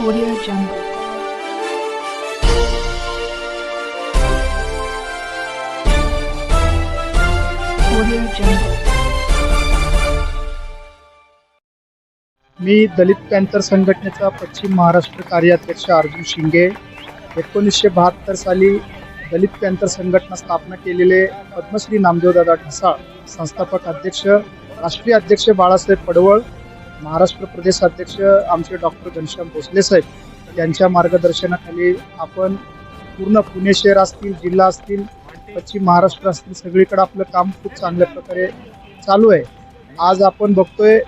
Audio Jungle. Audio Jungle. मी दलित panther संघटनेचा पश्चिम महाराष्ट्र कार्याध्यक्ष अर्जुन शिंगे 1972 साली दलित पॅंथर संघटना स्थापना केलेले पद्मश्री नामदेवदादा ढसाळ संस्थापक अध्यक्ष, राष्ट्रीय अध्यक्ष बाळासाहेब पडवळ, महाराष्ट्र प्रदेश अध्यक्ष आमचे डॉक्टर घनश्याम भोसले साहेब यांच्या मार्गदर्शनाखाली आपण पूर्ण पुणे शहर असतील, जिल्हा असतील, पश्चिम महाराष्ट्र असतील, सगळीकडे आपलं काम खूप चांगल्या प्रकारे चालू आहे. आज आपण बघतोय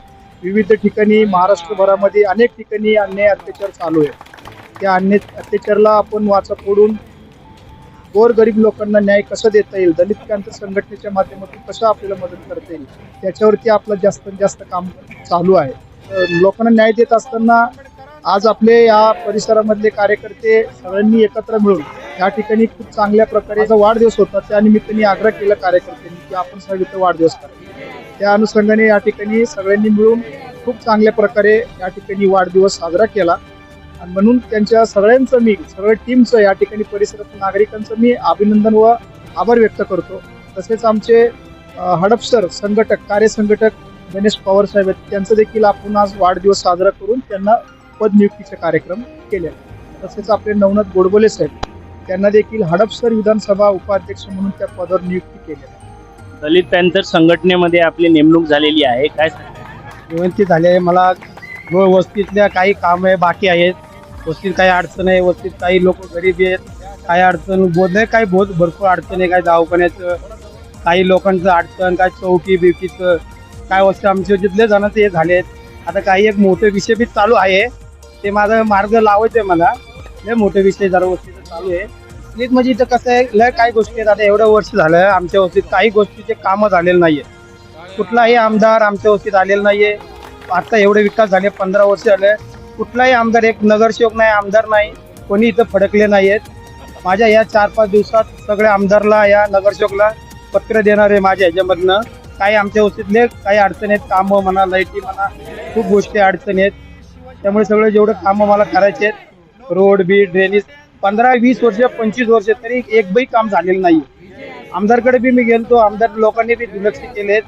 विविध ठिकाणी महाराष्ट्रभरामध्ये अनेक ठिकाणी अन्याय अत्याचार चालू आहे. त्या अन्याय अत्याचाराला आपण वाचा फोडून गोरगरीब लोकांना न्याय कसा देता येईल, दलित पॅंथर संघटनेच्या माध्यमातून कसं आपल्याला मदत करता येईल, त्याच्यावरती आपलं जास्तीत जास्त काम चालू आहे. लोकांना न्याय देत असताना आज आपले या परिसरामधले कार्यकर्ते सगळ्यांनी एकत्र मिळून या ठिकाणी खूप चांगल्या प्रकारे जो वाढदिवस होता त्या निमित्ताने आग्रह केला कार्यकर्त्यांनी की आपण सगळे वाढदिवस करा. त्या अनुषंगाने या ठिकाणी सगळ्यांनी मिळून खूप चांगल्या प्रकारे या ठिकाणी वाढदिवस साजरा केला आणि म्हणून त्यांच्या सगळ्यांचं मी सगळ्या टीमचं या ठिकाणी परिसरातील नागरिकांचं मी अभिनंदन व आभार व्यक्त करतो. तसेच आमचे हडपसर संघटक कार्यसंघटक गणेश पवार साहेब आहेत, त्यांचं देखील आपण आज वाढदिवस साजरा करून त्यांना पदनियुक्तीचे कार्यक्रम केले. तसेच आपले नवनाथ गोडबोले साहेब त्यांना देखील हडपसर विधानसभा उपाध्यक्ष म्हणून त्या पदावर नियुक्ती केली. दलित पॅंथर संघटनेमध्ये आपली नेमणूक झालेली आहे, काय निवृत्ती झाली आहे. मला वस्तीतल्या काही काम आहे बाकी आहेत, वस्तीत काही अडचण आहे, वस्तीत काही लोक गरीब आहेत, काही अडचण बोध नाही, काही भरपूर अडचण आहे, काही दवाखान्याचं, काही लोकांचं अडचण, काही चौकी बिवकीचं, काय वस्ती आमच्या जिथले जणांचे हे झाले आहेत. आता काही एक मोठे विषय बी चालू आहे, ते माझा मार्ग लावायचं आहे. मला लय मोठे विषय जरा वस्तीचं चालू आहे. प्लीज म्हणजे इथं कसं आहे, लय काही गोष्टी आहेत. आता एवढं वर्ष झालं आमच्या वस्तीत काही गोष्टीचे कामं झालेलं नाही आहे. कुठलाही आमदार आमच्या वस्तीत आलेला नाही आहे. आता एवढे विकास झाले, 15 वर्ष झाले, कुठलाही आमदार, एक नगरसेवक नाही, आमदार नाही, कोणी इथं फडकले नाही आहेत. माझ्या या 4-5 दिवसात सगळ्या आमदारला, या नगरसेवकला पत्र देणार आहे माझ्या ह्याच्यामधनं. काही आमच्या वस्तीतले काही अडचणी आहेत, कामं म्हणा, लाईटी म्हणा, खूप गोष्टी अडचणी आहेत. त्यामुळे सगळं जेवढं कामं मला करायचे आहेत, रोड बी ड्रेनेज, 15-20 वर्ष 25 वर्ष तरी एक बी काम झालेलं नाही. आमदारकडे बी मी गेलो, आमदार लोकांनी बी दुर्लक्ष केले,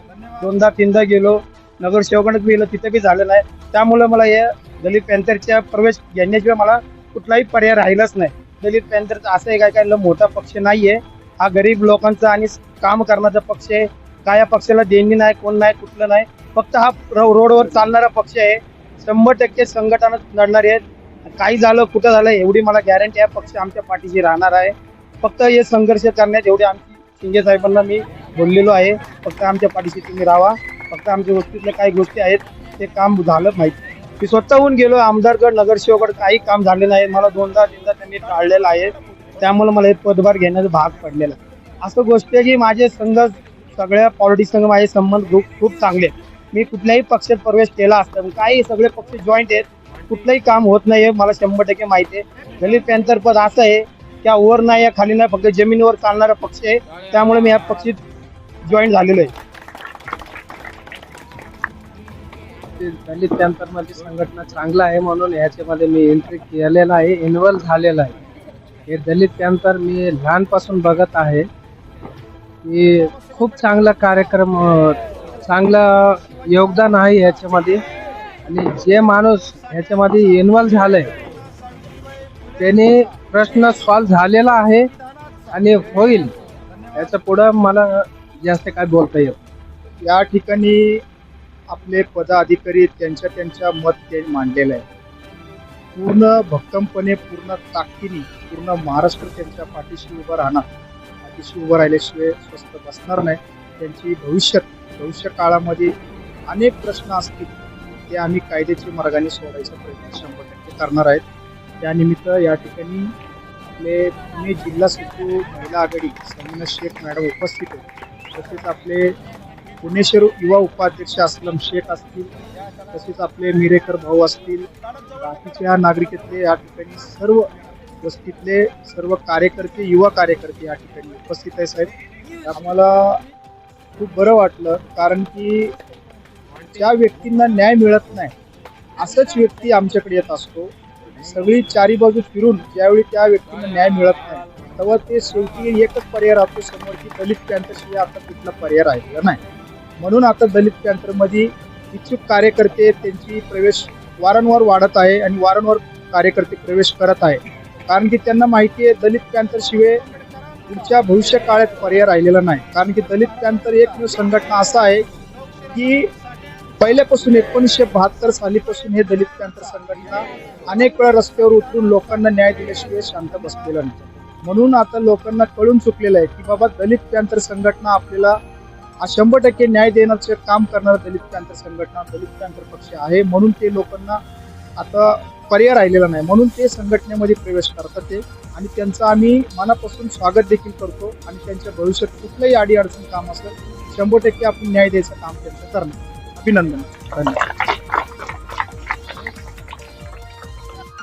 2दा-3दा गेलो, नगरसेवकांना बी गेलो, तिथे बी झालं नाही. त्यामुळे मला या दलित पॅंथरच्या प्रवेश घेण्याशिवाय मला कुठलाही पर्याय राहिलाच नाही. दलित पॅंथरचा असं आहे काय मोठा पक्ष नाही आहे, हा गरीब लोकांचा आणि काम करण्याचा पक्ष आहे. काय या पक्षाला देणी नाही, कोण नाही, कुठलं नाही, फक्त हा रोडवर चालणारा पक्ष आहे. 100% संघटना लढणारे आहेत. काही झालं, कुठं झालं, एवढी मला गॅरंटी आहे, पक्ष आमच्या पाठीशी राहणार आहे. फक्त हे संघर्ष करण्यात एवढे आमची शिंदे साहेबांना मी बोललेलो आहे, फक्त आमच्या पाठीशी तुम्ही राहा. फक्त आमच्या वस्तीतल्या काही गोष्टी आहेत ते काम झालं माहिती. मी स्वतःहून गेलो आमदारगड, नगरसेवकगड, काही काम झाले नाही. मला 2दा-3दा त्यांनी टाळलेलं आहे. त्यामुळे मला हे पदभार घेण्याचा भाग पडलेला. असं गोष्ट आहे की माझे संघ, सगळ्या पॉलिटिक्स संघ माझे संबंध खूप चांगले आहेत. मी कुठल्याही पक्षात प्रवेश केला असता, काही सगळे पक्ष जॉईंट आहेत, कुठलंही काम होत नाही, मला 100% माहिती आहे. दलित पॅंथर पद असं आहे की वर नाही, या खाली नाही, फक्त जमिनीवर चालणारा पक्ष आहे. त्यामुळे मी या पक्षात जॉईन झालेलो आहे. दलित पॅंथर मध्ये संघटना चांगला आहे म्हणून ह्याच्यामध्ये मी एंट्री केलेला आहे, इन्व्हॉल्व झालेला आहे. हे दलित पॅंथर मी लहानपासून बघत आहे की खूप चांगला कार्यक्रम, चांगलं योगदान आहे ह्याच्यामध्ये. आणि जे माणूस ह्याच्यामध्ये इन्व्हॉल्व झालंय त्याने प्रश्न सॉल्व्ह झालेला आहे आणि होईल. याच्या पुढं मला जास्त काय बोलता येईल. या ठिकाणी आपले पदाधिकारी त्यांच्या मत ते मांडलेलं आहे. पूर्ण भक्कमपणे, पूर्ण ताकदीने पूर्ण महाराष्ट्र त्यांच्या पाठीशी उभं राहणार. पाठीशी उभं राहिल्याशिवाय स्वस्त बसणार नाही. त्यांची भविष्य काळामध्ये अनेक प्रश्न असतील, ते आम्ही कायद्याच्या मार्गाने सोडायचा प्रयत्न 100% करणार आहेत. त्यानिमित्त या ठिकाणी आपले पुणे जिल्हा सचिव महिला आघाडी समीना शेख मॅडम उपस्थित आहेत. तसेच आपले पुणे शहर युवा उपाध्यक्ष असलम शेख असतील, तसेच आपले मिरेकर भाऊ असतील, बाकीच्या नागरिकातले या ठिकाणी सर्व वस्तीतले सर्व कार्यकर्ते, युवा कार्यकर्ते या ठिकाणी उपस्थित आहे. साहेब, आम्हाला खूप बरं वाटलं, कारण की ज्या व्यक्तींना न्याय मिळत नाही असंच व्यक्ती आमच्याकडे येत असतो. सगळी चारी बाजू फिरून ज्यावेळी त्या व्यक्तीला न्याय मिळत नाही तेव्हा ते शेवटी एकच पर्याय राहतो समोर की दलित पॅंथरशिवाय आता कुठला पर्याय राहिलेला नाही. म्हणून आता दलित पॅंथरमध्ये इच्छुक कार्यकर्ते त्यांची प्रवेश वारंवार वाढत आहे आणि वारंवार कार्यकर्ते प्रवेश करत आहे. कारण की त्यांना माहिती आहे दलित पॅंथरशिवाय पुढच्या भविष्य काळात पर्याय राहिलेला नाही. कारण की दलित पॅंथर एकमेव संघटना असा आहे की पहिल्यापासून 1972 सालीपासून हे दलित पॅंथर संघटना अनेक वेळा रस्त्यावर उतरून लोकांना न्याय दिल्याशिवाय शांत बसलेला नाही. म्हणून आता लोकांना कळून चुकलेलं आहे की बाबा दलित पॅंथर संघटना आपल्याला 100% न्याय देण्याचे काम करणारा दलित पॅंथर संघटना दलित पॅंथर पक्ष आहे. म्हणून ते लोकांना आता पर्याय राहिलेला नाही म्हणून ते संघटनेमध्ये प्रवेश करतात ते आणि त्यांचं आम्ही मनापासून स्वागत देखील करतो आणि त्यांच्या भविष्यात कुठलंही अडीअडचण काम असेल 100% आपण न्याय द्यायचं काम त्यांचं करणार. अभिनंदन. धन्यवाद.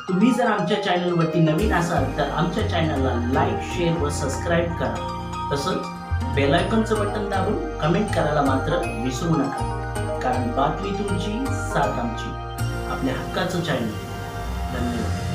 तुम्ही जर आमच्या चॅनलवरती नवीन असाल तर आमच्या चॅनलला लाईक, शेअर व सबस्क्राईब करा. तसंच बेल आयकॉनचं बटन दाबून कमेंट करायला मात्र विसरू नका. कारण बातमी तुमची, साथ आमची. आपल्या हक्काचं चॅनल. धन्यवाद.